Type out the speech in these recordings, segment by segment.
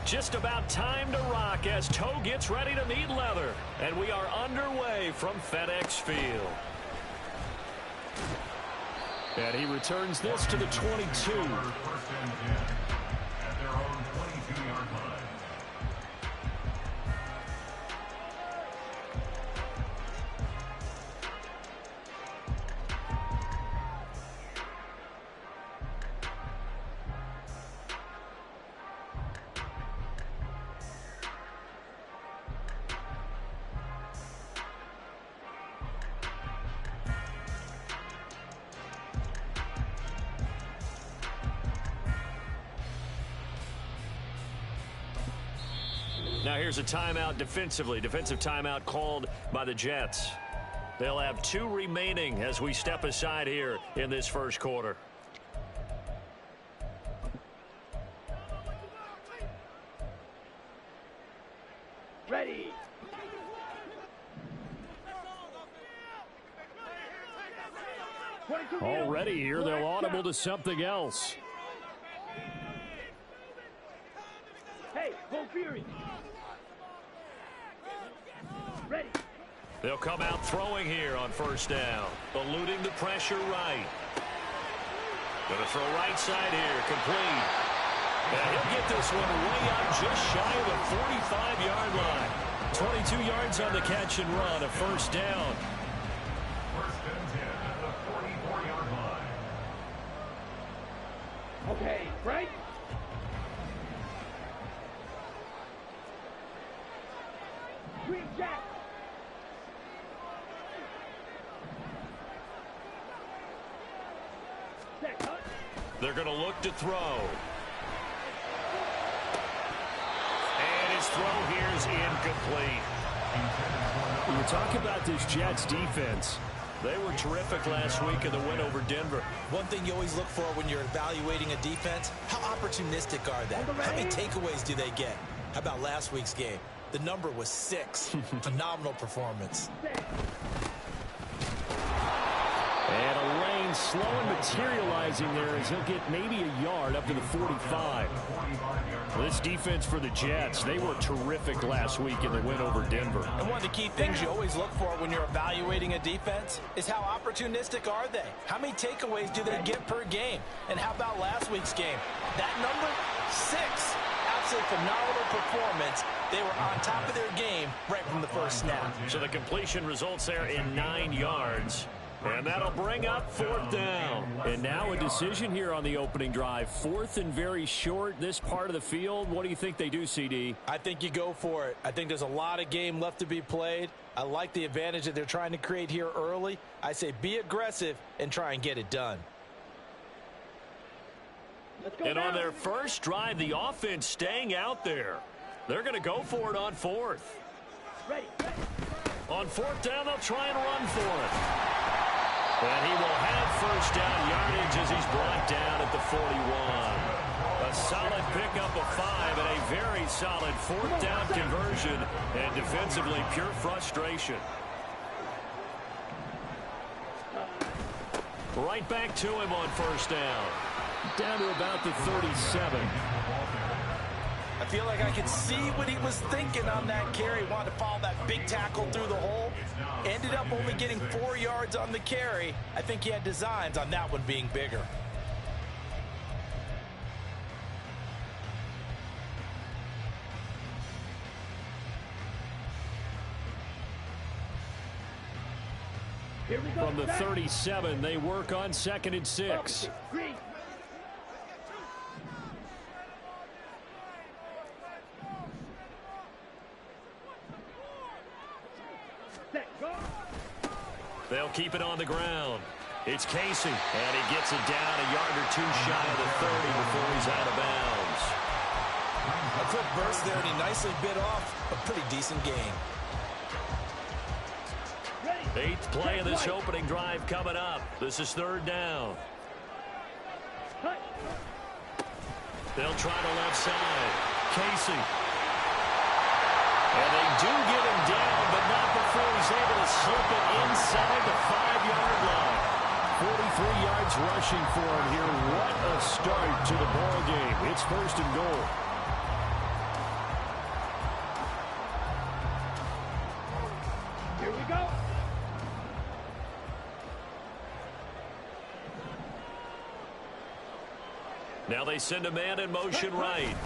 Just about time to rock as toe gets ready to meet leather. And we are underway from FedEx Field. And he returns this to the 22. Now here's a timeout defensively. Defensive timeout called by the Jets. They'll have 2 remaining as we step aside here in this first quarter. Ready. Already here, they'll audible to something else. Hey, go Fury. Ready. They'll come out throwing here on first down. Eluding the pressure right. Going to throw right side here. Complete. And he'll get this one way out just shy of the 45-yard line. 22 yards on the catch and run. A first down. First and 10 at the 44-yard line. Okay, right. Green Jack. They're going to look to throw. And his throw here is incomplete. When you talk about this Jets defense, they were terrific last week in the win over Denver. One thing you always look for when you're evaluating a defense, how opportunistic are they? How many takeaways do they get? How about last week's game? The number was 6. Phenomenal performance. and a lane slow and materializing there as he'll get maybe a yard up to the 45. This defense for the Jets, they were terrific last week in the win over Denver. And one of the key things you always look for when you're evaluating a defense is how opportunistic are they? How many takeaways do they get per game? And how about last week's game? That number, 6. Absolutely phenomenal performance. They were on top of their game right from the first snap. So the completion results there in 9 yards. And that'll bring up 4th down. And now a decision here on the opening drive. 4th and very short, this part of the field. What do you think they do, CD? I think you go for it. I think there's a lot of game left to be played. I like the advantage that they're trying to create here early. I say be aggressive and try and get it done. And on their first drive, the offense staying out there. They're going to go for it on 4th. On 4th down, they'll try and run for it. And he will have first down yardage as he's brought down at the 41. A solid pickup of 5 and a very solid 4th down conversion. And defensively, pure frustration. Right back to him on first down. Down to about the 37. I feel like I could see what he was thinking on that carry. Wanted to follow that big tackle through the hole. Ended up only getting 4 yards on the carry. I think he had designs on that one being bigger. From the 37, they work on 2nd and 6. They'll keep it on the ground. It's Casey, and he gets it down a yard or 2 shy of the 30 before he's out of bounds. A quick burst there, and he nicely bit off a pretty decent gain. 8th play of this opening drive coming up. This is 3rd down. They'll try to left side. Casey. And they do get him down, but not before he's able to slip it inside the 5-yard line. 43 yards rushing for him here. What a start to the ball game. It's 1st and goal. they send a man in motion right.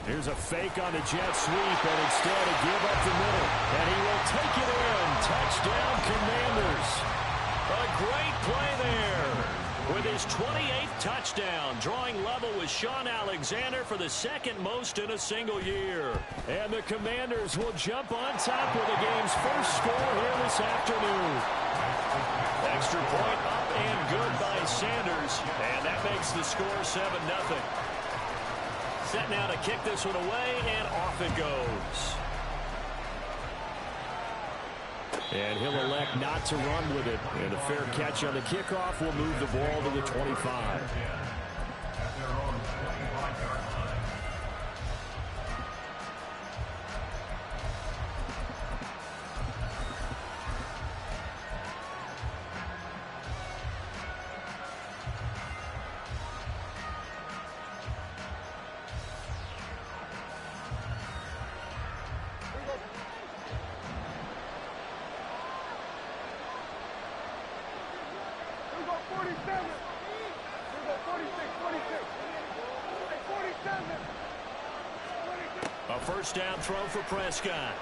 Here's a fake on the jet sweep, and instead a give up the middle. And he will take it in. Touchdown, Commanders. A great play there. With his 28th touchdown, drawing level with Shaun Alexander for the second most in a single year. And the Commanders will jump on top with the game's first score here this afternoon. Extra point up and good by Sanders. And that makes the score 7-0. Set now to kick this one away, and off it goes. And he'll elect not to run with it. And a fair catch on the kickoff will move the ball to the 25. A first down throw for Prescott.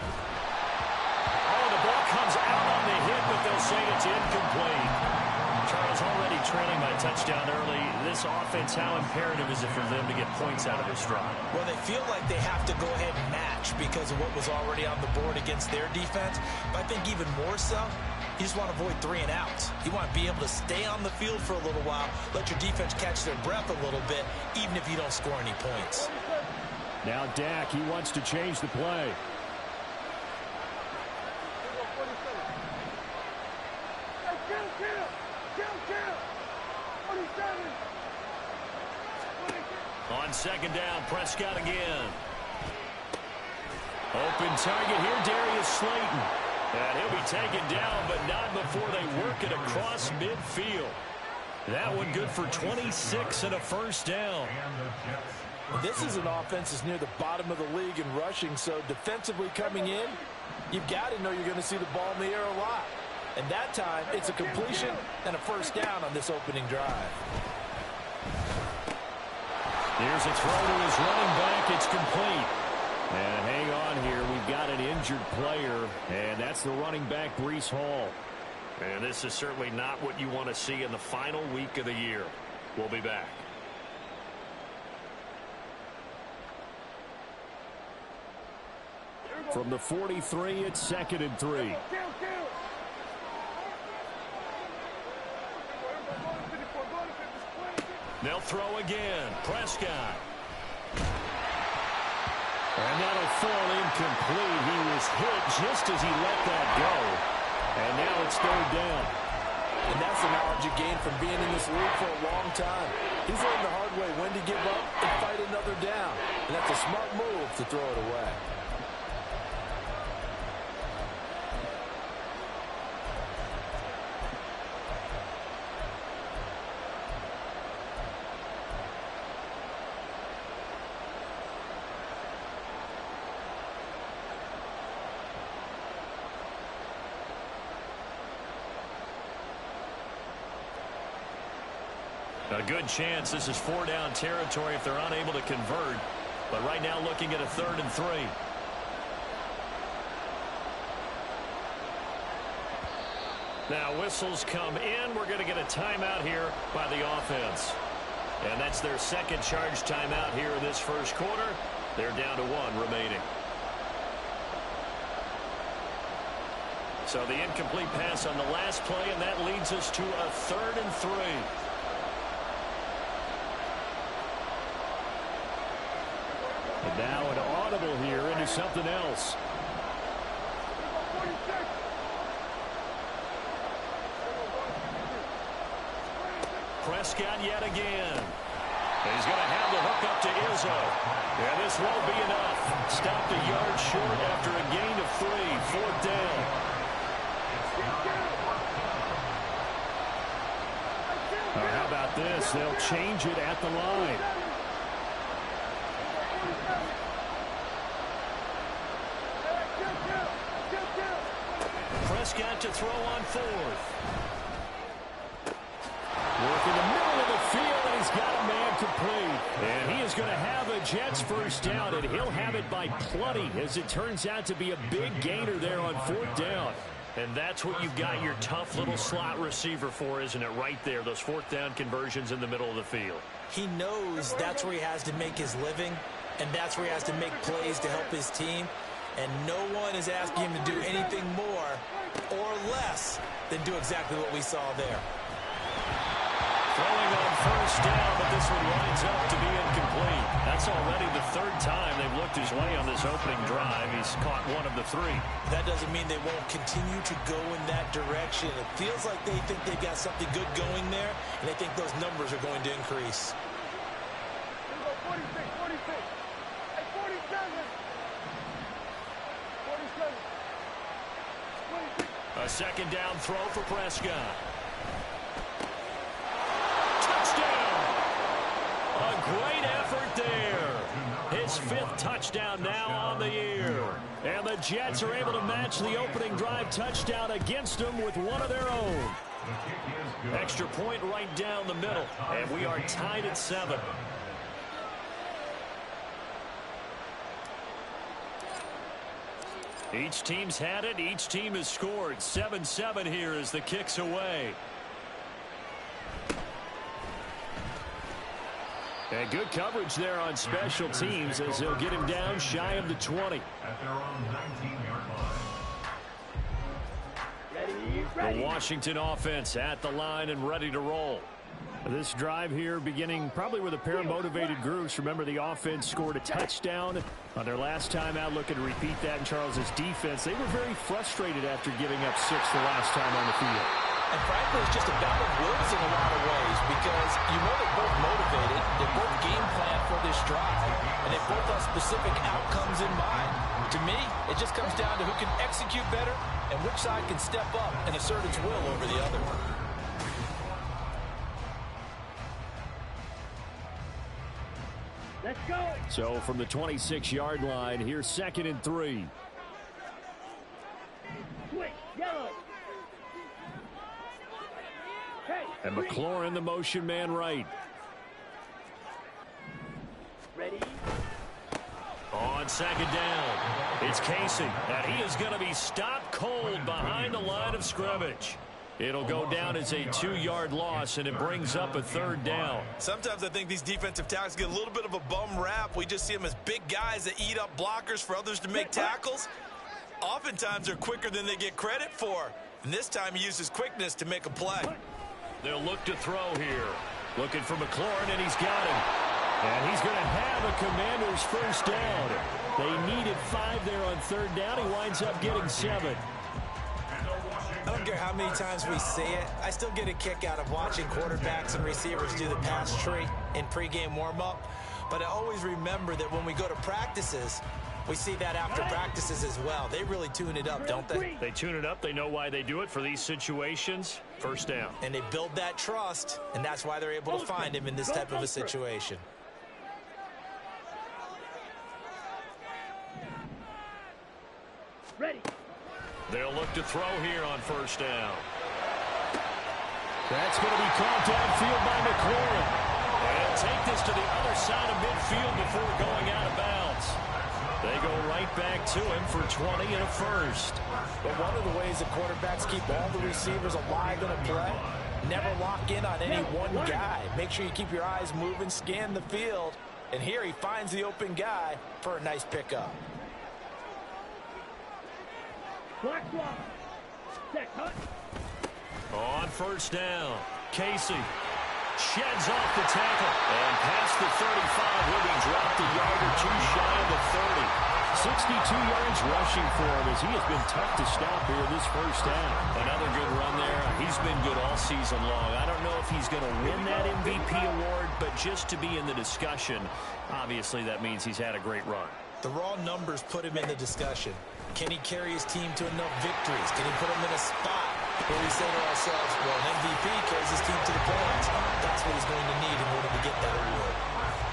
Oh, the ball comes out on the hit, but they'll say it's incomplete. Charles, already trailing by touchdown early. This offense, how imperative is it for them to get points out of this drive? Well, they feel like they have to go ahead and match because of what was already on the board against their defense. But I think even more so, you just want to avoid 3 and outs. You want to be able to stay on the field for a little while, let your defense catch their breath a little bit, even if you don't score any points. Now Dak, he wants to change the play. On second down, Prescott again. Open target here, Darius Slayton. And he'll be taken down, but not before they work it across midfield. That one good for 26 and a first down. This is an offense that's near the bottom of the league in rushing, so defensively coming in, you've got to know you're going to see the ball in the air a lot. And that time, it's a completion and a first down on this opening drive. Here's a throw to his running back. It's complete. And hang on here. We've got an injured player, and that's the running back, Breece Hall. And this is certainly not what you want to see in the final week of the year. We'll be back. From the 43, it's 2nd and 3. They'll throw again. Prescott. And that'll fall incomplete. He was hit just as he let that go. And now it's 3rd down. And that's the knowledge you gain from being in this league for a long time. He's learned the hard way when to give up and fight another down. And that's a smart move to throw it away. A good chance this is 4-down territory if they're unable to convert. But right now looking at a 3rd and 3. Now whistles come in. We're going to get a timeout here by the offense. And that's their second charge timeout here in this first quarter. They're down to 1 remaining. So the incomplete pass on the last play, and that leads us to a 3rd and 3. And now an audible here into something else. Prescott yet again. He's going to have the hook up to Izzo. And this won't be enough. Stopped a yard short after a gain of 3. 4th down. How about this? They'll change it at the line. Prescott to throw on 4th. Work in the middle of the field, and he's got a man incomplete. And he is going to have a Jets first down, and he'll have it by plenty, as it turns out to be a big gainer there on 4th down. And that's what you've got your tough little slot receiver for, isn't it? Right there, those 4th down conversions in the middle of the field. He knows that's where he has to make his living, and that's where he has to make plays to help his team. And no one is asking him to do anything more or less than do exactly what we saw there. Throwing on first down, but this one winds up to be incomplete. That's already the 3rd time they've looked his way on this opening drive. He's caught one of the 3. That doesn't mean they won't continue to go in that direction. It feels like they think they've got something good going there, and they think those numbers are going to increase. 46, 46. Hey, 47. 47. 26. A 2nd down throw for Prescott. Touchdown! A great effort there. His 5th touchdown now on the year. And the Jets are able to match the opening drive touchdown against them with one of their own. Extra point right down the middle. And we are tied at 7. Each team's had it. Each team has scored. 7-7 here as the kick's away. And good coverage there on special teams as they'll get him down shy of the 20. At their own 19-yard line. Ready. The Washington offense at the line and ready to roll. This drive here beginning probably with a pair of motivated groups. Remember, the offense scored a touchdown on their last time out, looking to repeat that in Charles's defense. They were very frustrated after giving up 6 the last time on the field. And frankly, it's just a battle of wills in a lot of ways, because you know they're both motivated, they both game plan for this drive, and they both have specific outcomes in mind. To me, it just comes down to who can execute better and which side can step up and assert its will over the other. Let's go. So from the 26-yard line, here's 2nd and 3. Switch. Yellow. Hey. And McLaurin, the motion man right. Ready. On 2nd down, it's Casey, and he is going to be stopped cold behind the line of scrimmage. It'll go down as a 2-yard loss, and it brings up a 3rd down. Sometimes I think these defensive tackles get a little bit of a bum rap. We just see them as big guys that eat up blockers for others to make tackles. Oftentimes they're quicker than they get credit for. And this time he uses quickness to make a play. They'll look to throw here. Looking for McLaurin, and he's got him. And he's going to have a Commanders first down. They needed 5 there on 3rd down. He winds up getting 7. I don't care how many times we see it. I still get a kick out of watching quarterbacks and receivers do the pass tree in pregame warm-up. But I always remember that when we go to practices, we see that after practices as well. They really tune it up, don't they? They tune it up. They know why they do it for these situations. First down. And they build that trust, and that's why they're able to find him in this type of a situation. Ready. They'll look to throw here on first down. That's going to be caught downfield by McLaurin. And take this to the other side of midfield before going out of bounds. They go right back to him for 20 and a first. But one of the ways that quarterbacks keep all the receivers alive in a play, never lock in on any one guy. Make sure you keep your eyes moving, scan the field. And here he finds the open guy for a nice pickup. Black block. Set cut. On first down, Casey sheds off the tackle. And past the 35, will be dropped a yard or 2 shy of the 30. 62 yards rushing for him as he has been tough to stop here this first half. Another good run there. He's been good all season long. I don't know if he's going to win that MVP award, but just to be in the discussion, obviously that means he's had a great run. The raw numbers put him in the discussion. Can he carry his team to enough victories? Can he put him in a spot where we say to ourselves, well, an MVP carries his team to the playoffs. That's what he's going to need in order to get that award.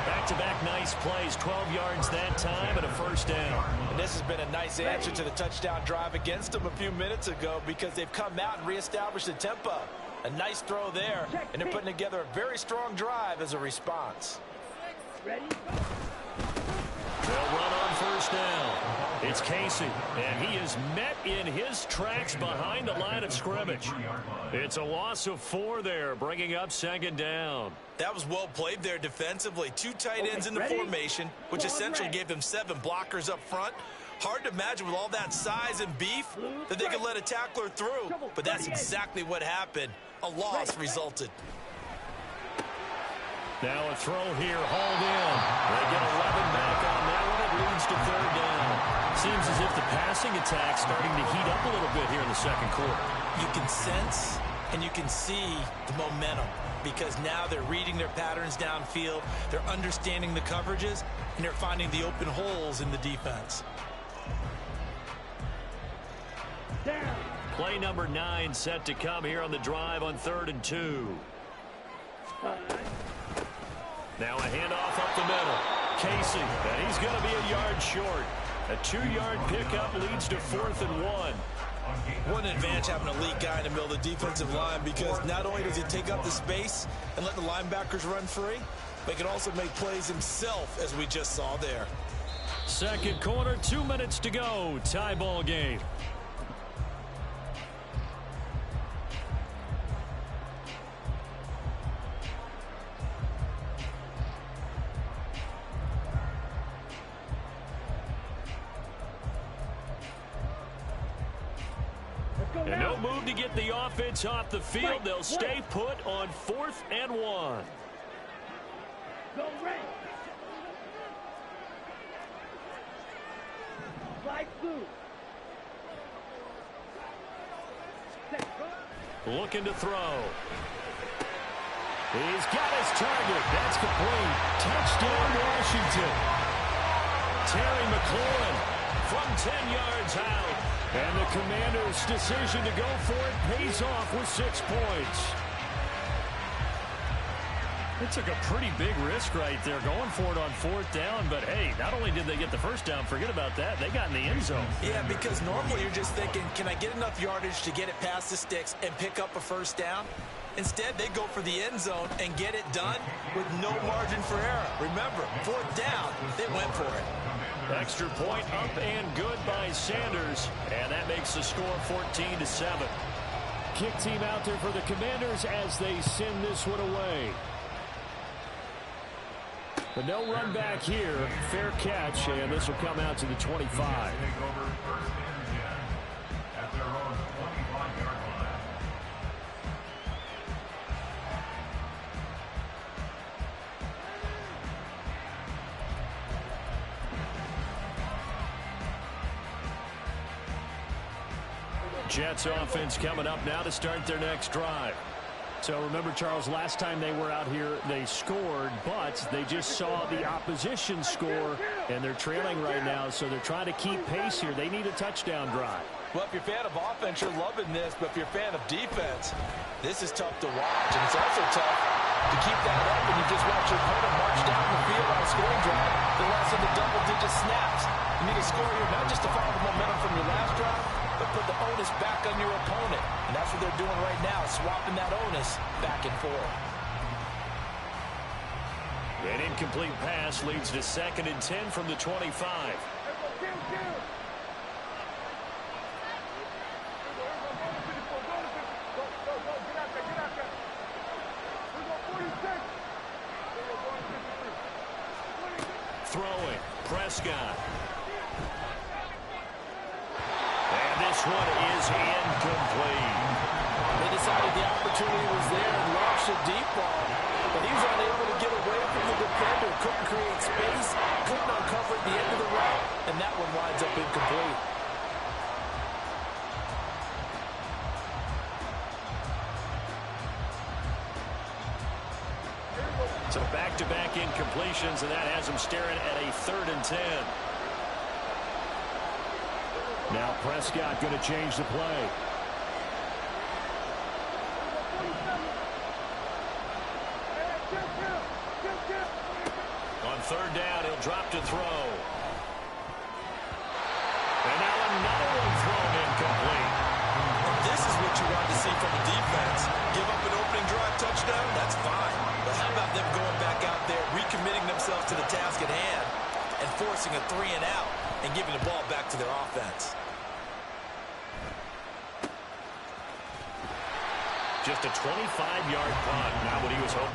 Back-to-back nice plays, 12 yards that time and a first down. And this has been a nice answer to the touchdown drive against them a few minutes ago because they've come out and reestablished the tempo. A nice throw there, and they're putting together a very strong drive as a response. Ready? They'll run on first down. It's Casey, and he is met in his tracks behind the line of scrimmage. It's a loss of 4 there, bringing up second down. That was well played there defensively. 2 tight ends in the formation, which essentially gave them 7 blockers up front. Hard to imagine with all that size and beef that they could let a tackler through, but that's exactly what happened. A loss resulted. Now a throw here, hauled in. They get 11 back on that one. It leads to third down. Seems as if the passing attack's starting to heat up a little bit here in the second quarter. You can sense and you can see the momentum because now they're reading their patterns downfield, they're understanding the coverages, and they're finding the open holes in the defense. Down. Play number 9 set to come here on the drive on 3rd and 2. Now a handoff up the middle. Casey, and he's going to be a yard short. A 2-yard pickup leads to 4th and 1. What an advantage having an elite guy in the middle of the defensive line because not only does he take up the space and let the linebackers run free, but he can also make plays himself, as we just saw there. Second quarter, 2 minutes to go. Tie ball game. And no move to get the offense off the field. They'll stay put on 4th and 1. Go right. Slide through. Looking to throw. He's got his target. That's complete. Touchdown, Washington. Terry McLaurin from 10 yards out. And the Commanders' decision to go for it pays off with 6 points. They took a pretty big risk right there going for it on 4th down. But, hey, not only did they get the first down, forget about that, they got in the end zone. Yeah, because normally you're just thinking, can I get enough yardage to get it past the sticks and pick up a first down? Instead, they go for the end zone and get it done with no margin for error. Remember, 4th down, they went for it. Extra point up and good by Sanders. And that makes the score 14-7. Kick team out there for the Commanders as they send this one away. But no run back here. Fair catch, and this will come out to the 25. Jets offense coming up now to start their next drive. So remember, Charles, last time they were out here, they scored, but they just saw the opposition score, and they're trailing right now, so they're trying to keep pace here. They need a touchdown drive. Well, if you're a fan of offense, you're loving this, but if you're a fan of defense, this is tough to watch, and it's also tough to keep that up when you just watch your opponent march down the field on a scoring drive, the last of the double-digit snaps. You need a score here, not just to follow the momentum from your last drive, but put the onus back on your opponent. And that's what they're doing right now, swapping that onus back and forth. An incomplete pass leads to 2nd and 10 from the 25. Throwing, Prescott. And this one is incomplete. They decided the opportunity was there and launched a deep ball, but he was unable to get away from the defender. Couldn't create space, couldn't uncover at the end of the route, and that one winds up incomplete. So back-to-back incompletions, and that has them staring at a 3rd and 10. Now Prescott going to change the play. On 3rd down, he'll drop to throw. And now another one thrown incomplete. This is what what you wanted to see from the defense. Give up an opening drive touchdown, that's fine. But how about them going back out there, recommitting themselves to the task at hand, and forcing a 3 and out, and giving the ball back to their offense. Just a 25-yard punt. Not what he was hoping.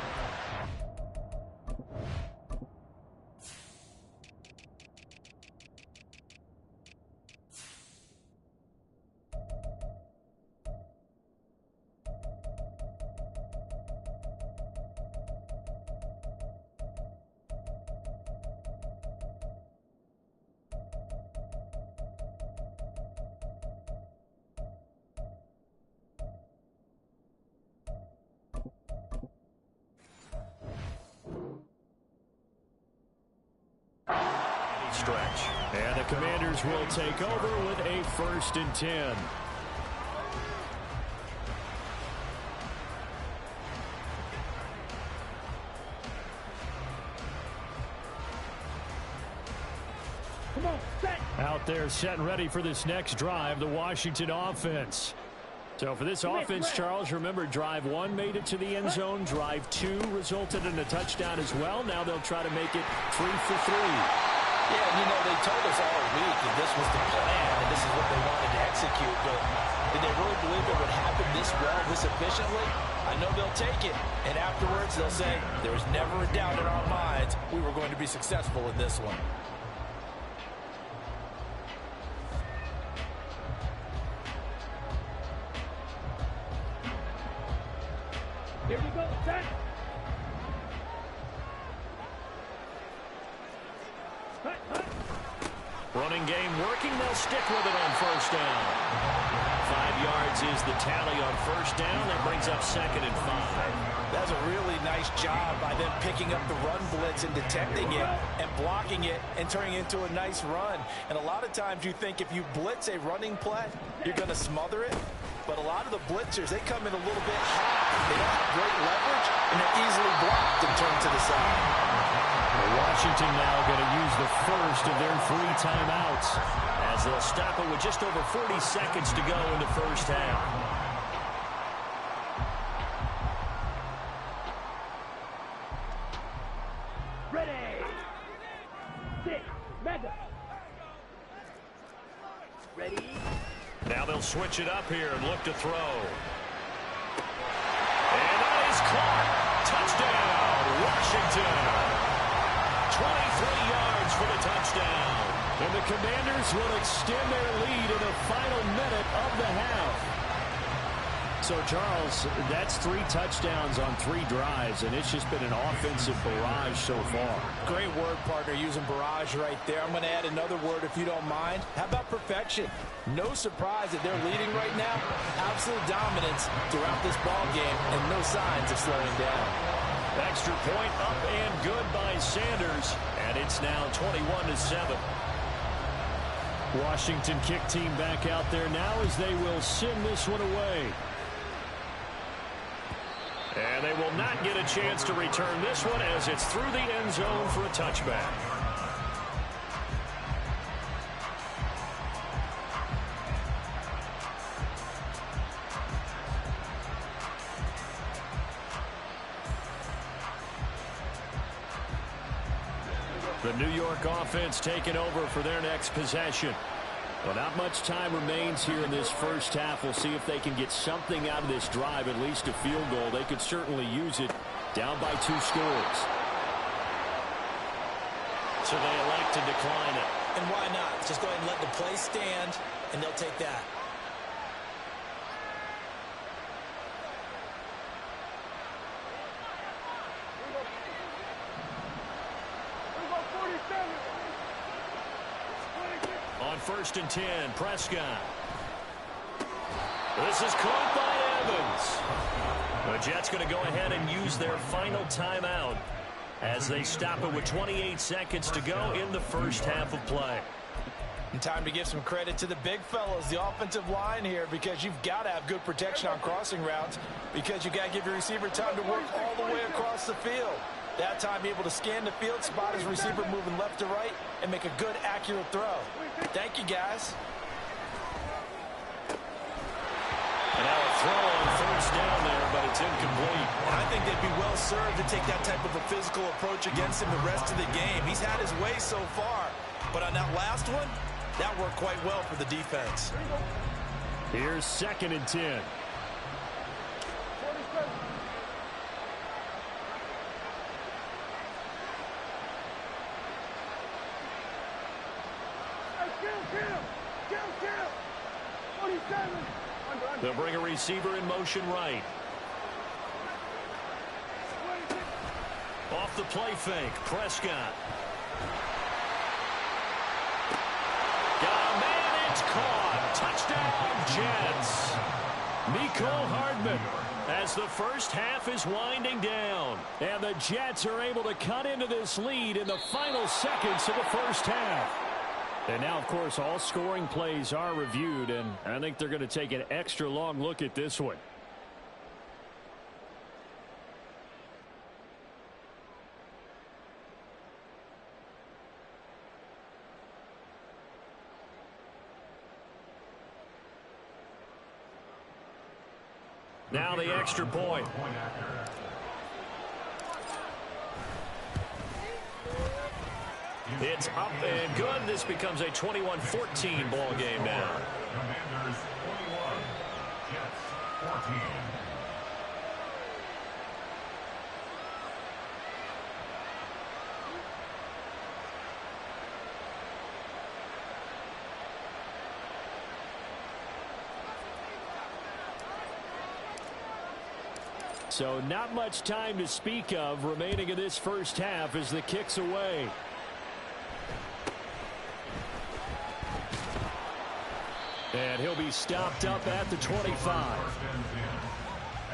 Stretch. And the Commanders will take over with a 1st and 10. Come on, set. Out there set and ready for this next drive, the Washington offense. So for this offense, Charles, remember, drive 1 made it to the end zone. Drive 2 resulted in a touchdown as well. Now they'll try to make it 3 for 3. Yeah, you know, they told us all week that this was the plan and this is what they wanted to execute, but did they really believe it would happen this well, this efficiently? I know they'll take it, and afterwards they'll say, there was never a doubt in our minds we were going to be successful in this one. Here we go, set. Running game working. They'll stick with it on 1st down. 5 yards is the tally on 1st down. That brings up 2nd and 5. That's a really nice job by them picking up the run blitz and detecting it and blocking it and turning it into a nice run. And a lot of times you think if you blitz a running play, you're going to smother it. But a lot of the blitzers, they come in a little bit hot. They don't have great leverage, and they're easily blocked and turned to the side. Washington now going to use the first of their 3 timeouts, as they'll stop it with just over 40 seconds to go in the 1st half. Ready. 6. Mega. Ready. Now they'll switch it up here and look to throw. And that is caught. Touchdown, Washington. 23 yards for the touchdown. And the Commanders will extend their lead in the final minute of the half. So, Charles, that's 3 touchdowns on 3 drives, and it's just been an offensive barrage so far. Great word, partner, using barrage right there. I'm going to add another word if you don't mind. How about perfection? No surprise that they're leading right now. Absolute dominance throughout this ball game, and no signs of slowing down. Extra point up and good by Sanders, and it's now 21-7. Washington kick team back out there now as they will send this one away. And they will not get a chance to return this one as it's through the end zone for a touchback. The New York offense taking over for their next possession. Well, not much time remains here in this first half. We'll see if they can get something out of this drive, at least a field goal. They could certainly use it, down by 2 scores. So they elect to decline it. And why not? Just go ahead and let the play stand, and they'll take that. On 1st and 10, Prescott. This is caught by Evans. The Jets going to go ahead and use their final timeout as they stop it with 28 seconds to go in the first half of play. And time to give some credit to the big fellows, the offensive line here, because you've got to have good protection on crossing routes, because you've got to give your receiver time to work all the way across the field. That time able to scan the field, spot his receiver moving left to right, and make a good, accurate throw. Thank you, guys. And now a throw on first down there, but it's incomplete. And I think they'd be well served to take that type of a physical approach against him the rest of the game. He's had his way so far, but on that last one, that worked quite well for the defense. Here's 2nd and 10. They'll bring a receiver in motion right. Off the play fake, Prescott. Got a man, it's caught. Touchdown, Jets. Mecole Hardman as the first half is winding down. And the Jets are able to cut into this lead in the final seconds of the first half. And now, of course, all scoring plays are reviewed, and I think they're going to take an extra long look at this one. Now the extra point. It's up and good. This becomes a 21-14 ball game now. Commanders 21, Jets 14. So not much time to speak of remaining in this first half as the kick's away. And he'll be stopped up at the 25. First and 10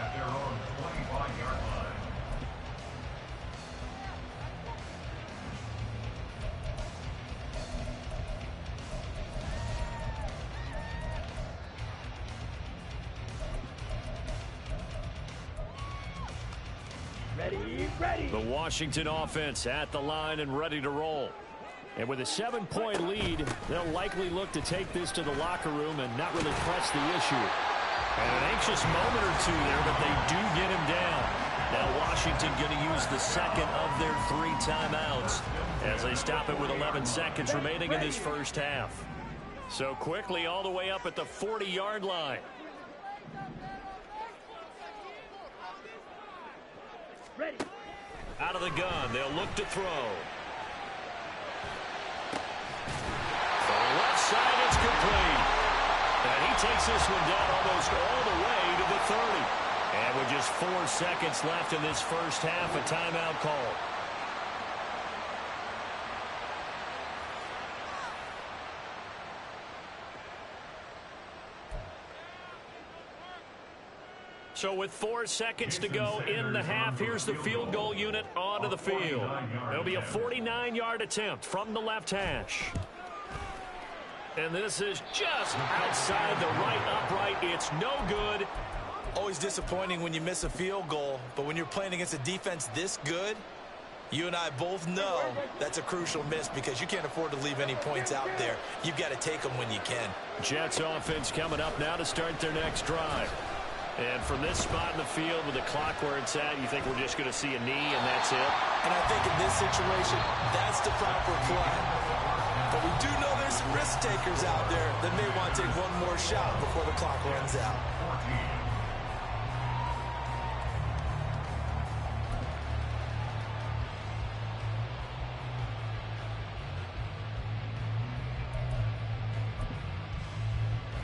at their own 25-yard line. Ready. The Washington offense at the line and ready to roll. And with a 7-point lead, they'll likely look to take this to the locker room and not really press the issue. And an anxious moment or two there, but they do get him down. Now Washington going to use the second of their 3 timeouts as they stop it with 11 seconds remaining in this first half. So quickly all the way up at the 40-yard line. Ready. Out of the gun, they'll look to throw. Left side, it's complete. And he takes this one down almost all the way to the 30. And with just 4 seconds left in this first half, a timeout call. So with 4 seconds to go in the half, here's the field goal unit onto the field. It'll be a 49-yard attempt from the left hash. And this is just outside the right upright. It's no good. Always disappointing when you miss a field goal, but when you're playing against a defense this good, you and I both know that's a crucial miss because you can't afford to leave any points out there. You've got to take them when you can. Jets offense coming up now to start their next drive. And from this spot in the field with the clock where it's at, you think we're just going to see a knee and that's it? And I think in this situation, that's the proper play. But we do know there's some risk takers out there that may want to take one more shot before the clock runs out.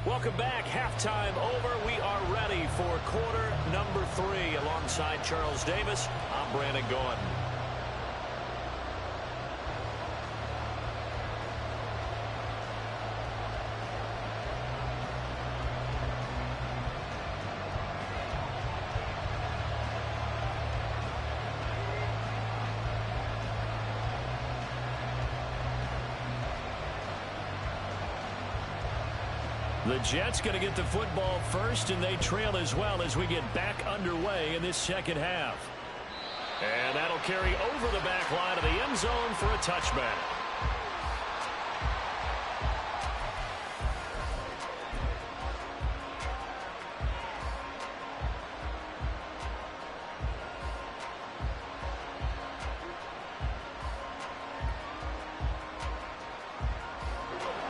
Welcome back. Halftime over. We are ready for quarter number 3. Alongside Charles Davis, I'm Brandon Gaudin. The Jets going to get the football first, and they trail as well as we get back underway in this second half. And that'll carry over the back line of the end zone for a touchback.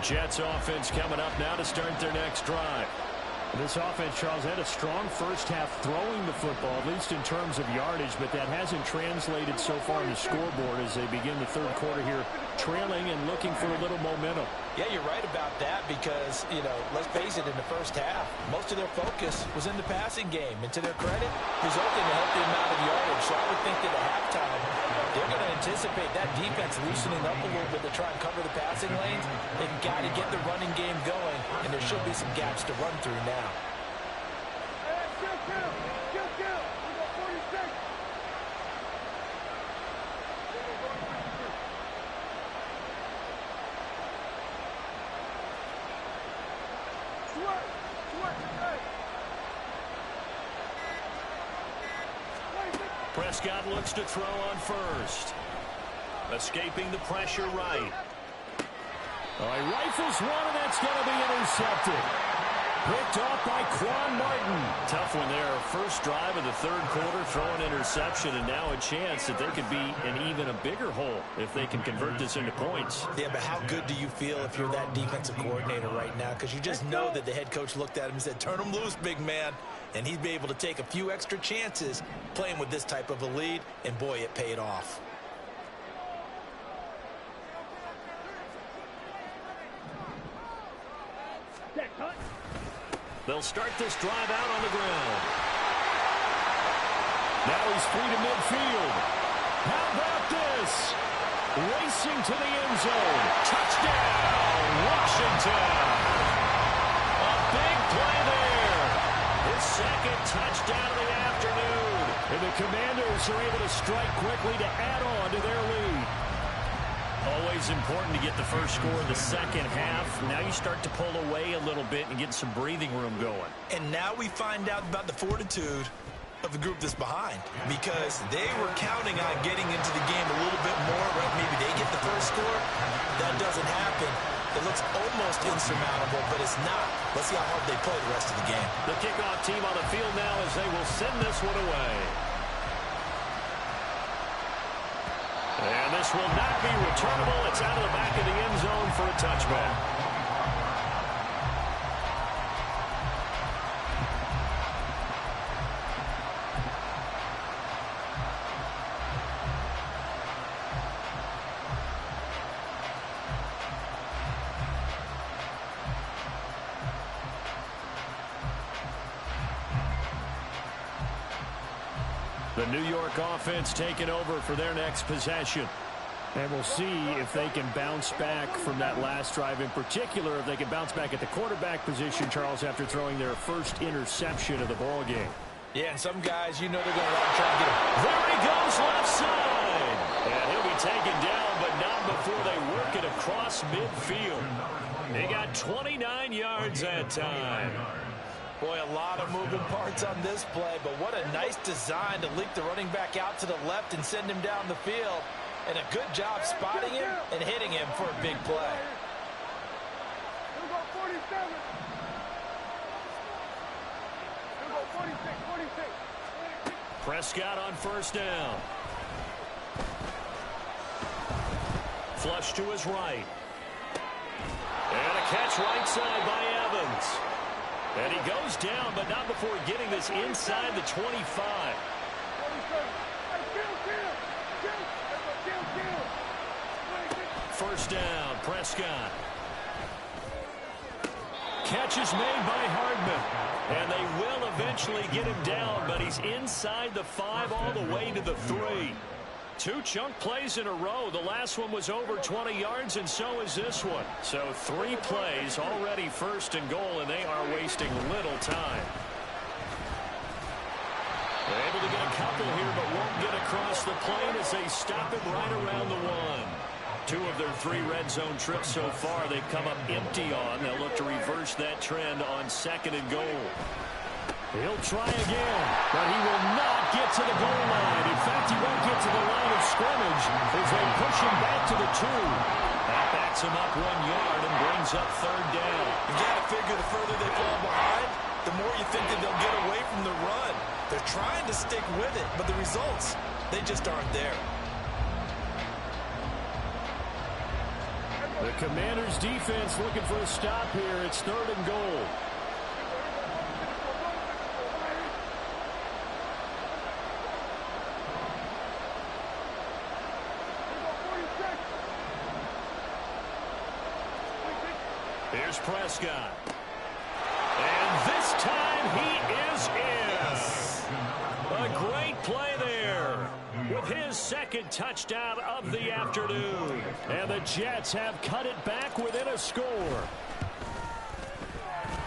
Jets offense coming up now to start their next drive. This offense, Charles, had a strong first half throwing the football, at least in terms of yardage, but that hasn't translated so far on the scoreboard as they begin the third quarter here, trailing and looking for a little momentum. Yeah, you're right about that because, let's face it, in the first half, most of their focus was in the passing game. And to their credit, resulting in a healthy amount of yardage. So I would think that at halftime, they're going to anticipate that defense loosening up a little bit to try and cover the passing lanes. They've got to get the running game going, and there should be some gaps to run through now. Prescott looks to throw on first. Escaping the pressure right. Oh, he rifles one, and that's going to be intercepted. Picked off by Quan Martin. Tough one there. First drive of the third quarter, throw an interception, and now a chance that there could be an even a bigger hole if they can convert this into points. Yeah, but how good do you feel if you're that defensive coordinator right now? Because you just know that the head coach looked at him and said, turn him loose, big man. And he'd be able to take a few extra chances playing with this type of a lead, and boy, it paid off. They'll start this drive out on the ground. Now he's free to midfield. How about this? Racing to the end zone. Touchdown, Washington. A big play there. His second touchdown of the afternoon. And the Commanders are able to strike quickly to add on to their lead. Always important to get the first score in the second half. Now you start to pull away a little bit and get some breathing room going. And now we find out about the fortitude of the group that's behind, because they were counting on getting into the game a little bit more, right? Maybe they get the first score. That doesn't happen. It looks almost insurmountable, but it's not. Let's see how hard they play the rest of the game. The kickoff team on the field now as they will send this one away. And this will not be returnable. It's out of the back of the end zone for a touchback. The New York offense taking over for their next possession. And we'll see if they can bounce back from that last drive, in particular, if they can bounce back at the quarterback position, Charles, after throwing their first interception of the ball game. Yeah, and some guys, they're going to want to try to get him. There he goes, left side. And he'll be taken down, but not before they work it across midfield. They got 29 yards that time. Boy, a lot of moving parts on this play, but what a nice design to leak the running back out to the left and send him down the field. And a good job spotting him and hitting him for a big play. Prescott on first down. Flush to his right. And a catch right side by Evans. And he goes down, but not before getting this inside the 25. First down, Prescott. Catch is made by Hardman. And they will eventually get him down, but he's inside the 5 all the way to the 3. 2 chunk plays in a row. The last one was over 20 yards, and so is this one. So 3 plays already first and goal, and they are wasting little time. They're able to get a couple here, but won't get across the plane as they stop him right around the 1. 2 of their 3 red zone trips so far they've come up empty on. They'll look to reverse that trend on second and goal. He'll try again, but he will not get to the goal line. In fact, he won't get to the line of scrimmage as they push him back to the 2. That backs him up 1 yard and brings up third down. You got to figure the further they fall behind, the more you think that they'll get away from the run. They're trying to stick with it, but the results, they just aren't there. The Commanders' defense looking for a stop here. It's 3rd and goal. Here's Prescott. And this time he is in. A great play there with his 2nd touchdown of the afternoon. And the Jets have cut it back within a score.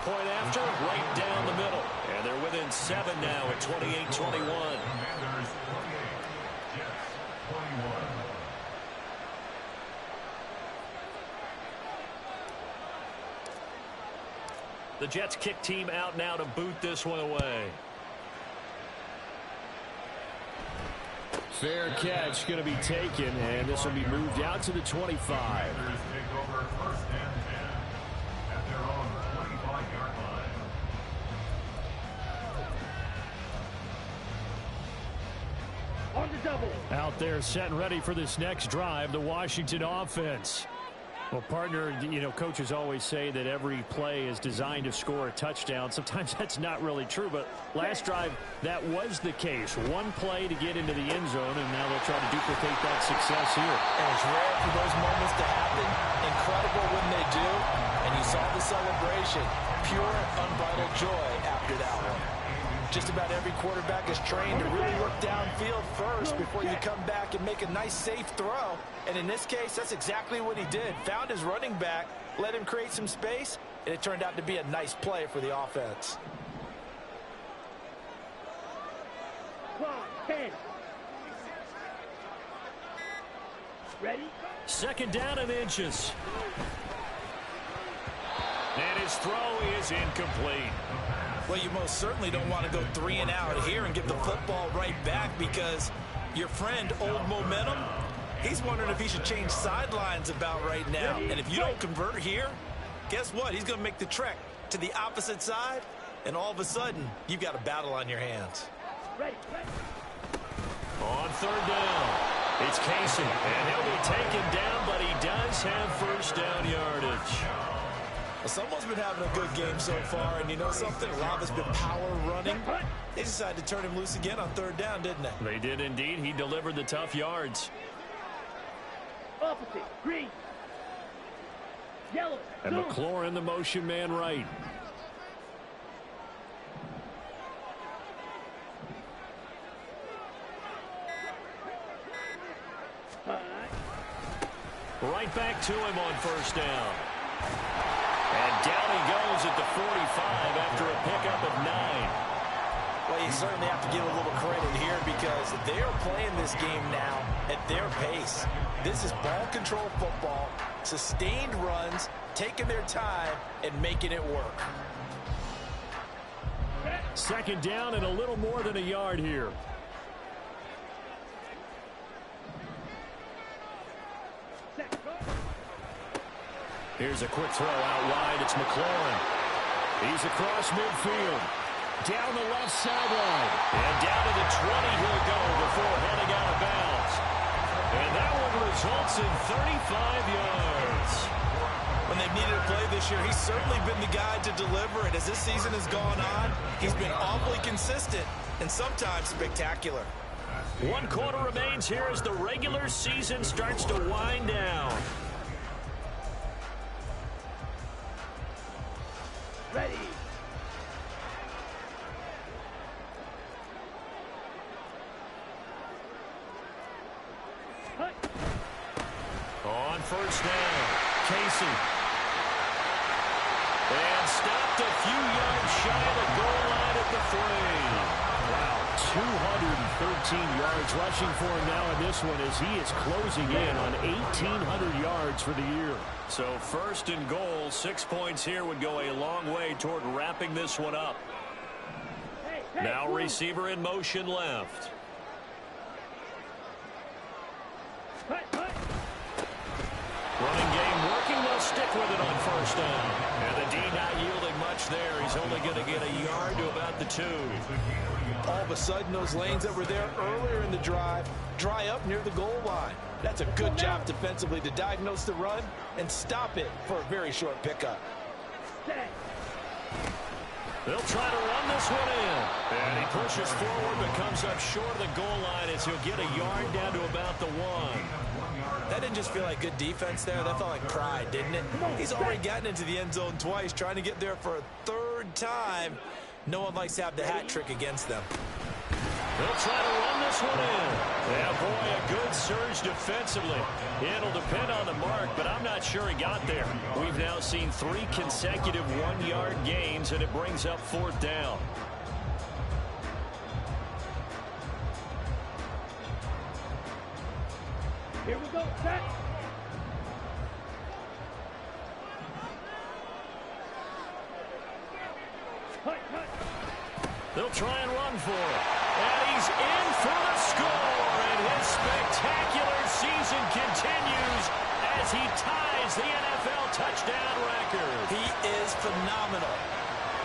Point after, right down the middle. And they're within 7 now at 28-21. Commanders 28, Jets 21. The Jets kick team out now to boot this one away. Fair catch going to be taken, and this will be moved out to the 25. Commanders take over 1st and 10 at their own 25-yard line. On the double. Out there set and ready for this next drive, the Washington offense. Well, partner, you know, coaches always say that every play is designed to score a touchdown. Sometimes that's not really true, but last drive, that was the case. One play to get into the end zone, and now they'll try to duplicate that success here. And it's rare for those moments to happen. Incredible when they do. And you saw the celebration. Pure, unbridled joy after that one. Just about every quarterback is trained to really look downfield first before you come back and make a nice, safe throw. And in this case, that's exactly what he did. Found his running back, let him create some space, and it turned out to be a nice play for the offense. Clock 10. Ready? 2nd down and inches. And his throw is incomplete. Well, you most certainly don't want to go 3 and out here and get the football right back, because your friend, Old Momentum, he's wondering if he should change sidelines about right now. And if you don't convert here, guess what? He's going to make the trek to the opposite side, and all of a sudden, you've got a battle on your hands. Ready. On 3rd down, it's Casey, and he'll be taken down, but he does have 1st down yardage. Well, someone's been having a good game so far, and you know something? A lot has been power running. They decided to turn him loose again on 3rd down, didn't they? They did indeed. He delivered the tough yards. Opposite. Green. Yellow. And Blue. McLaurin, the motion man right. Right back to him on 1st down. And down he goes at the 45 after a pickup of 9. Well, you certainly have to give a little credit here, because they are playing this game now at their pace. This is ball control football, sustained runs, taking their time, and making it work. 2nd down and a little more than a yard here. Here's a quick throw out wide. It's McLaurin. He's across midfield. Down the left sideline. And down to the 20 he'll go before heading out of bounds. And that one results in 35 yards. When they've needed a play this year, he's certainly been the guy to deliver it. As this season has gone on, he's been awfully consistent and sometimes spectacular. 1 quarter remains here as the regular season starts to wind down. Ready. Hut. On 1st down, Casey. And stopped a few yards shy of the goal line at the 3. Wow, 213 yards rushing for him now in this one, as he is closing in on 1,800 yards for the year. So 1st and goal, 6 points here would go a long way toward wrapping this one up. Hey, Now move. receiver in motion left. Hut, hut. Running game working. They'll stick with it on 1st down. And the D not yielding much there. He's only going to get a yard to about the 2. All of a sudden, those lanes that were there earlier in the drive dry up near the goal line. That's a good job defensively to diagnose the run and stop it for a very short pickup. They'll try to run this one in. And he pushes forward but comes up short of the goal line as he'll get a yard down to about the 1. That didn't just feel like good defense there. That felt like pride, didn't it? He's already gotten into the end zone twice, trying to get there for a third time. No one likes to have the hat trick against them. They'll try to run this one in. Yeah, boy, a good surge defensively. It'll depend on the mark, but I'm not sure he got there. We've now seen 3 consecutive 1-yard gains, and it brings up 4th down. Here we go, set. They'll try and run for it. And he's in for the score. And his spectacular season continues as he ties the NFL touchdown record. He is phenomenal.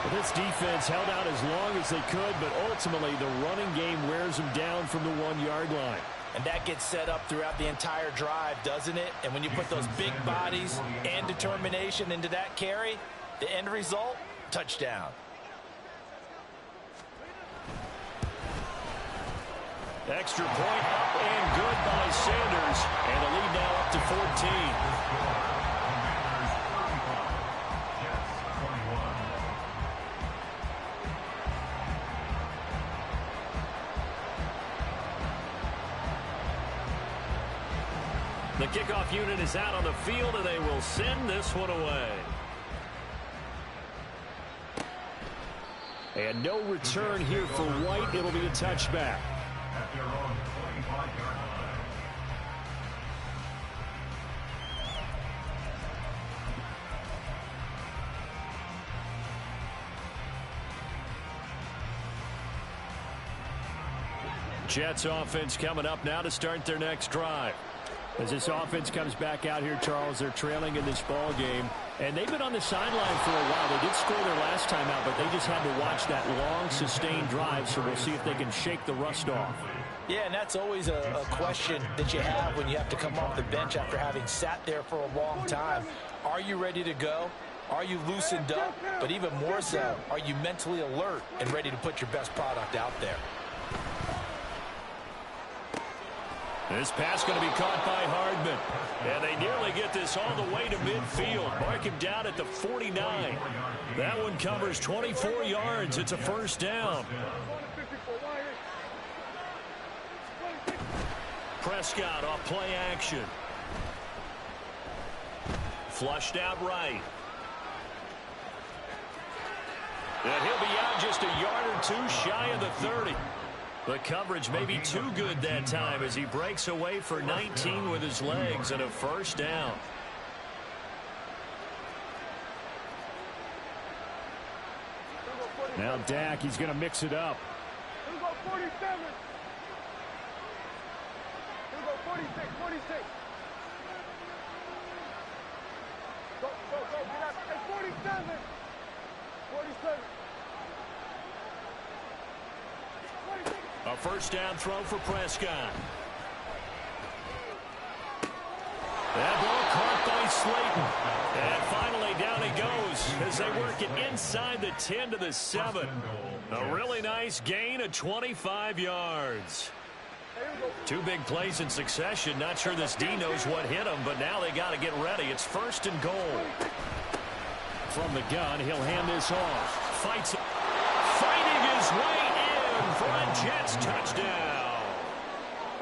Well, this defense held out as long as they could, but ultimately the running game wears them down from the 1-yard line. And that gets set up throughout the entire drive, doesn't it? And when you put those big bodies and determination into that carry, the end result, touchdown. Extra point up and good by Sanders. And a lead now up to 14. The kickoff unit is out on the field, and they will send this one away. And no return here for White. It'll be a touchback. At their own 25-yard line. Jets offense coming up now to start their next drive. As this offense comes back out here, Charles, they're trailing in this ball game, and they've been on the sideline for a while. They did score their last time out, but they just had to watch that long, sustained drive, so we'll see if they can shake the rust off. Yeah, and that's always a question that you have when you have to come off the bench after having sat there for a long time. Are you ready to go? Are you loosened up? But even more so, are you mentally alert and ready to put your best product out there? This pass going to be caught by Hardman. And they nearly get this all the way to midfield. Mark him down at the 49. That one covers 24 yards. It's a first down. Prescott off play action. Flushed out right. And he'll be out just a yard or two shy of the 30. The coverage may be too good that time as he breaks away for 19 with his legs and a first down. Now Dak, he's going to mix it up. Here we go, 47. Here we go, 46, 46. Go, get up. Hey, 47. 47. A first down throw for Prescott. That ball caught by Slayton. And finally down he goes as they work it inside the 10 to the 7. A really nice gain of 25 yards. 2 big plays in succession. Not sure this D knows what hit him, but now they got to get ready. It's first and goal. From the gun, he'll hand this off. Fighting his way in for a Jets touchdown.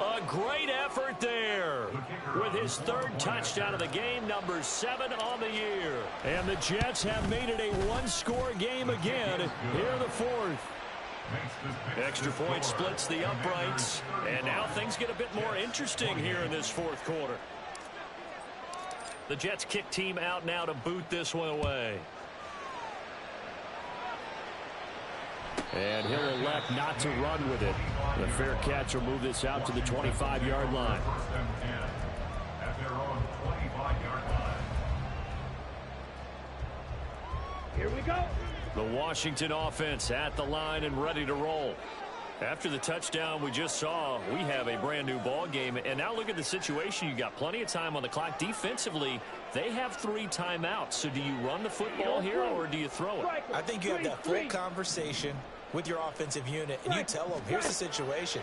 A great effort there with his 3rd touchdown of the game, number 7 on the year. And the Jets have made it a 1-score game again. Here the 4th. Extra point splits the uprights. And now things get a bit more interesting here in this 4th quarter. The Jets kick team out now to boot this one away. And he'll elect not to run with it. The fair catch will move this out to the 25-yard line. At their own 25-yard line. Here we go. The Washington offense at the line and ready to roll. After the touchdown we just saw, we have a brand new ball game. And now look at the situation. You got plenty of time on the clock. Defensively, they have 3 timeouts. So do you run the football here or do you throw it? I think you have that full conversation with your offensive unit, and you tell them, here's the situation.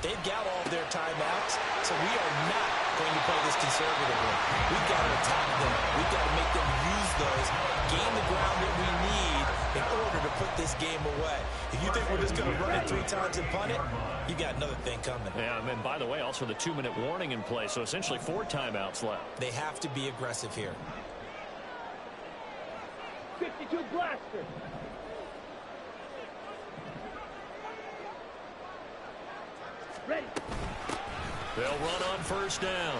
They've got all of their timeouts, so we are not going to play this conservatively. We've got to attack them. We've got to make them use those, gain the ground that we need in order to put this game away. If you think we're just going to run it 3 times and punt it, you got another thing coming. Yeah, and by the way, also the 2-minute warning in play, so essentially 4 timeouts left. They have to be aggressive here. 52 blaster. Ready. They'll run on first down.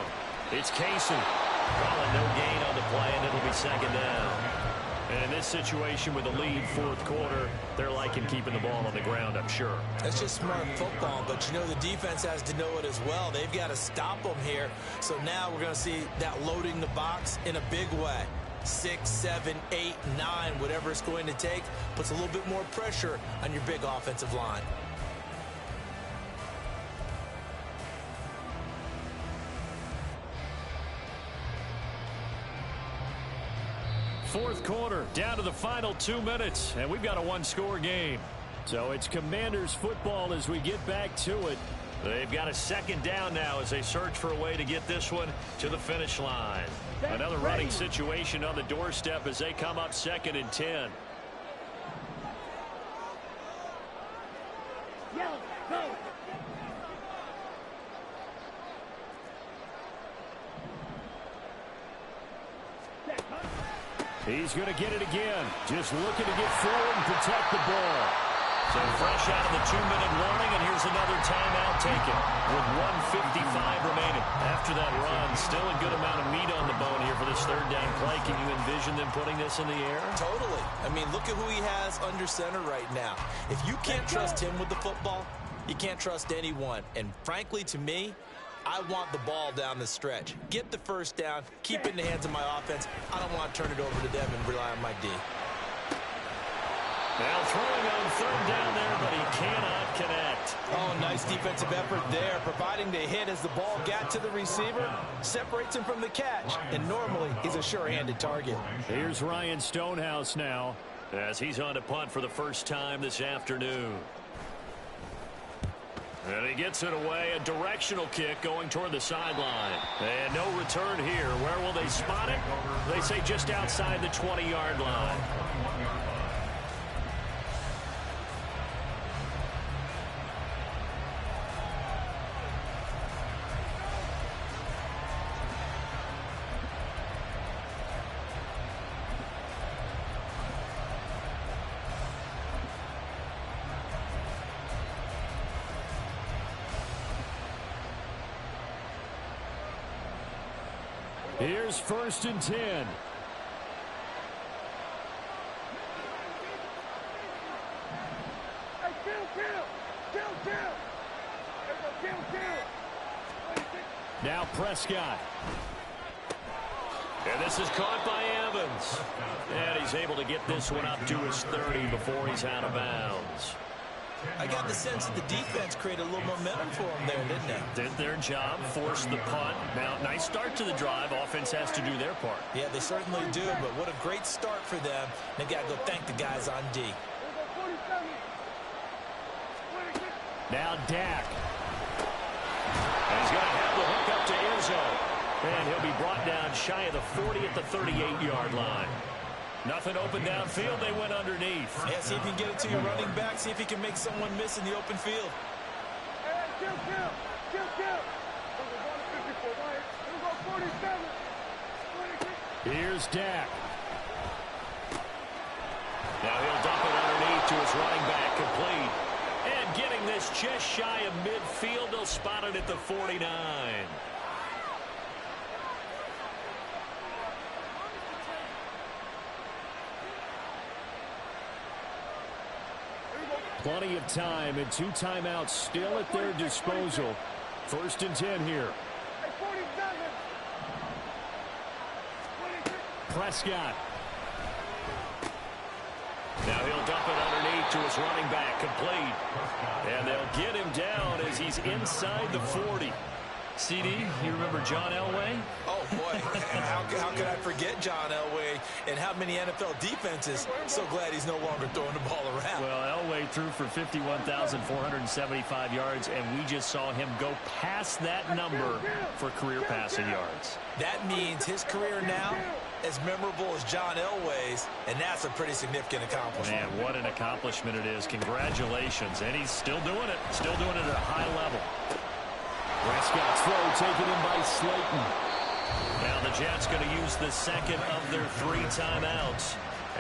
It's Casey. Calling no gain on the play, and it'll be 2nd down. And in this situation with a lead 4th quarter, they're liking keeping the ball on the ground, I'm sure. That's just smart football, but you know the defense has to know it as well. They've got to stop them here. So now we're going to see that loading the box in a big way. 6, 7, 8, 9, whatever it's going to take, puts a little bit more pressure on your big offensive line. Fourth quarter, down to the final 2 minutes, and we've got a 1-score game. So it's Commanders football as we get back to it. They've got a 2nd down now as they search for a way to get this one to the finish line. Another running situation on the doorstep as they come up 2nd and 10. Yell, go. He's going to get it again. Just looking to get forward and protect the ball. So fresh out of the 2-minute warning, and here's another timeout taken with 1:55 remaining. After that run, still a good amount of meat on the bone here for this 3rd down play. Can you envision them putting this in the air? Totally. I mean, look at who he has under center right now. If you can't trust him with the football, you can't trust anyone. And frankly, to me, I want the ball down the stretch. Get the 1st down, keep it in the hands of my offense. I don't want to turn it over to them and rely on my D. Now throwing on 3rd down there, but he cannot connect. Oh, nice defensive effort there, providing the hit as the ball got to the receiver, separates him from the catch, and normally he's a sure-handed target. Here's Ryan Stonehouse now as he's on to punt for the first time this afternoon. And he gets it away, a directional kick going toward the sideline. And no return here. Where will they spot it? They say just outside the 20-yard line. Here's 1st and 10. Hey, kill. There we go, kill. Now Prescott. And this is caught by Evans. And he's able to get this one up to his 30 before he's out of bounds. I got the sense that the defense created a little momentum for them there, didn't they? Did their job, forced the punt. Now, nice start to the drive. Offense has to do their part. Yeah, they certainly do, but what a great start for them. They've got to go thank the guys on D. Now Dak. And he's going to have the hook up to Izzo. And he'll be brought down shy of the 40 at the 38-yard line. Nothing open downfield. They went underneath. Yeah, see if you can get it to your running back. See if you can make someone miss in the open field. Hey, kill. We'll go 47. Here's Dak. Now he'll dump it underneath to his running back, complete. And getting this just shy of midfield. They'll spot it at the 49. Plenty of time and 2 timeouts still at their disposal. 1st and 10 here. Hey, 47. Prescott. Now he'll dump it underneath to his running back, complete. And they'll get him down as he's inside the 40. CD, you remember John Elway? Oh, boy. how could I forget John Elway and how many NFL defenses? So glad he's no longer throwing the ball around. Well, Elway threw for 51,475 yards, and we just saw him go past that number for career passing yards. That means his career now as memorable as John Elway's, and that's a pretty significant accomplishment. Man, what an accomplishment it is. Congratulations. And he's still doing it. Still doing it at a high level. Prescott's throw taken in by Slayton. Now the Jets going to use the second of their 3 timeouts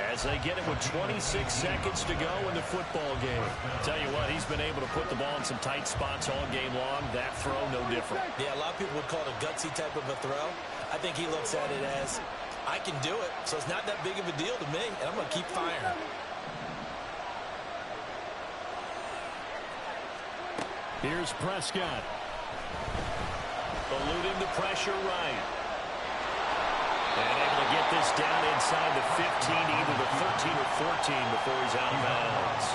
as they get it with 26 seconds to go in the football game. Tell you what, he's been able to put the ball in some tight spots all game long. That throw, no different. Yeah, a lot of people would call it a gutsy type of a throw. I think he looks at it as, I can do it, so it's not that big of a deal to me, and I'm going to keep firing. Here's Prescott. Eluding the pressure right. And able to get this down inside the 15, either the 13 or 14 before he's out of bounds.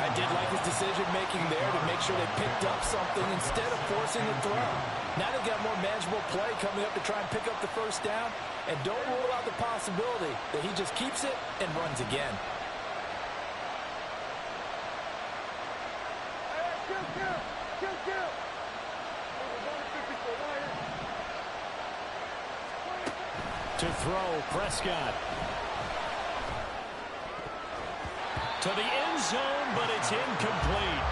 I did like his decision-making there to make sure they picked up something instead of forcing the throw. Now they've got more manageable play coming up to try and pick up the first down. And don't rule out the possibility that he just keeps it and runs again. Kill. To throw, Prescott. To the end zone, but it's incomplete.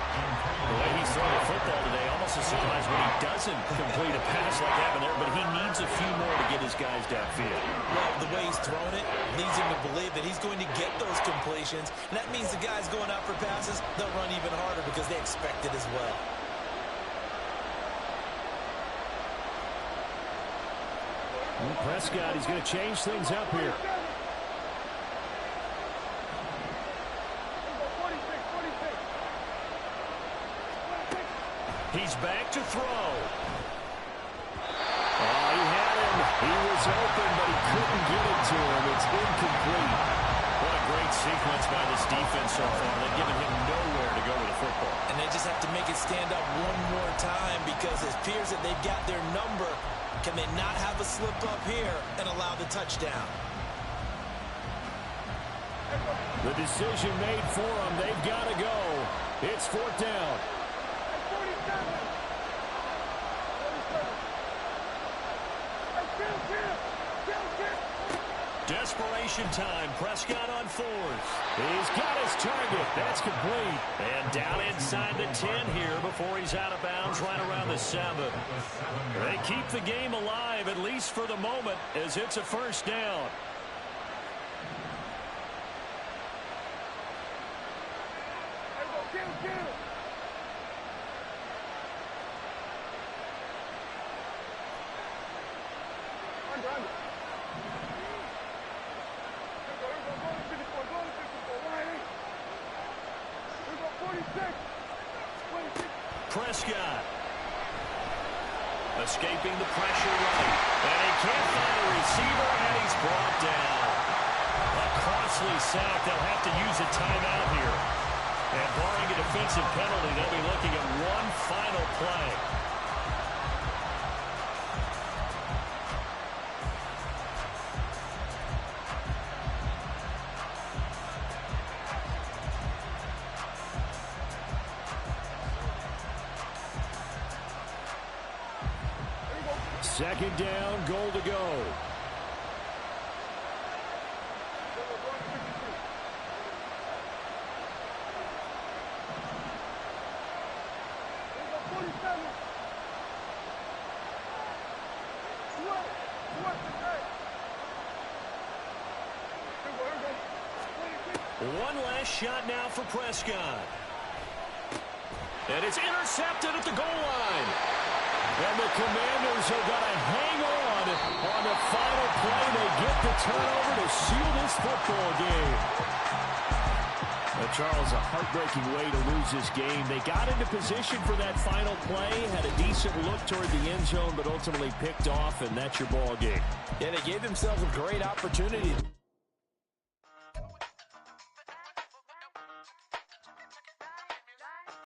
The way he's throwing the football today, almost a surprise when he doesn't complete a pass like happened there, but he needs a few more to get his guys downfield. Well, the way he's throwing it leads him to believe that he's going to get those completions, and that means the guys going out for passes, they'll run even harder because they expect it as well. Prescott, he's going to change things up here. He's back to throw. Oh, he had him. He was open, but he couldn't get it to him. It's incomplete. What a great sequence by this defense so far. They've given him nowhere to go with the football. And they just have to make it stand up one more time because it appears that they've got their number. Can they not have a slip up here and allow the touchdown? The decision made for them. They've got to go. It's 4th down. 47. Desperation time. Prescott on 4th. He's got his target. That's complete. And down inside the 10 here before he's out of bounds right around the 7. They keep the game alive, at least for the moment, as it's a first down. Prescott escaping the pressure right, and he can't find a receiver, and he's brought down. A costly sack. They'll have to use a timeout here, and barring a defensive penalty, they'll be looking at one final play. Second down, goal to go. One last shot now for Prescott. And it's intercepted at the goal line. And the Commanders are going to hang on the final play. They get the turnover to seal this football game. Charles, a heartbreaking way to lose this game. They got into position for that final play, had a decent look toward the end zone, but ultimately picked off, and that's your ball game. Yeah, they gave themselves a great opportunity.